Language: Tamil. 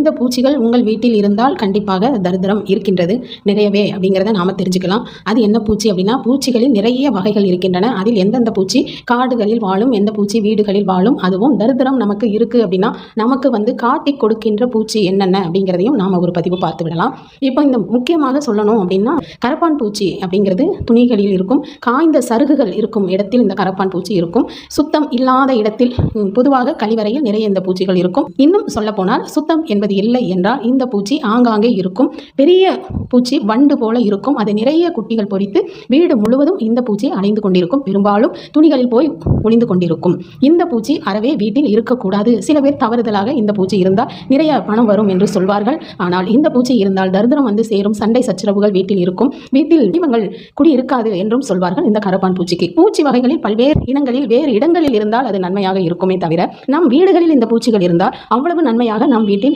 இந்த பூச்சிகள் உங்கள் வீட்டில் இருந்தால் கண்டிப்பாக தரித்திரம் இருக்கின்றது நிறையவே அப்படிங்கிறத நாம் தெரிஞ்சுக்கலாம். அது என்ன பூச்சி அப்படின்னா, பூச்சிகளில் நிறைய வகைகள் இருக்கின்றன. அதில் எந்தெந்த பூச்சி காடுகளில் வாழும், எந்த பூச்சி வீடுகளில் வாழும், அதுவும் தரித்திரம் நமக்கு இருக்குது அப்படின்னா நமக்கு காட்டி கொடுக்கின்ற பூச்சி என்னென்ன அப்படிங்கிறதையும் நாம் ஒரு பதிவு பார்த்து விடலாம். இப்போ இந்த முக்கியமாக சொல்லணும் அப்படின்னா, கரப்பான் பூச்சி அப்படிங்கிறது துணிகளில் இருக்கும், காய்ந்த சருகுகள் இருக்கும் இடத்தில் இந்த கரப்பான் பூச்சி இருக்கும். சுத்தம் இல்லாத இடத்தில், பொதுவாக கழிவறையில் நிறைய இந்த பூச்சிகள் இருக்கும். இன்னும் சொல்ல போனால் சுத்தம் என்பது இல்லை என்றால் இந்த பூச்சி ஆங்காங்கே இருக்கும். பெரிய பூச்சி வண்டு போல இருக்கும். அது நிறைய குட்டிகள் பொறித்து வீடு முழுவதும் இந்த பூச்சி அலைந்து கொண்டிருக்கும். பெரும்பாலும் துணிகளில் போய் ஒளிந்து கொண்டிருக்கும். இந்த பூச்சி அறவே வீட்டில் இருக்கக்கூடாது. சில பேர் தவறுதலாக இந்த பூச்சி இருந்தால் நிறைய பணம் வரும் என்று சொல்வார்கள். ஆனால் இந்த பூச்சி இருந்தால் தரித்திரம் வந்து சேரும், சண்டை சச்சரவுகள் வீட்டில் இருக்கும், வீட்டில் தீபங்கள் குடி இருக்காது என்றும் சொல்வார்கள் இந்த கரப்பான் பூச்சிக்கு. பூச்சி வகைகளில் பல்வேறு இனங்களில் வேறு இடங்களில் இருந்தால் அது நன்மையாக இருக்குமே தவிர நம் வீடுகளில் இந்த பூச்சிகள் இருந்தால் அவ்வளவு நன்மையாக நம் வீட்டில்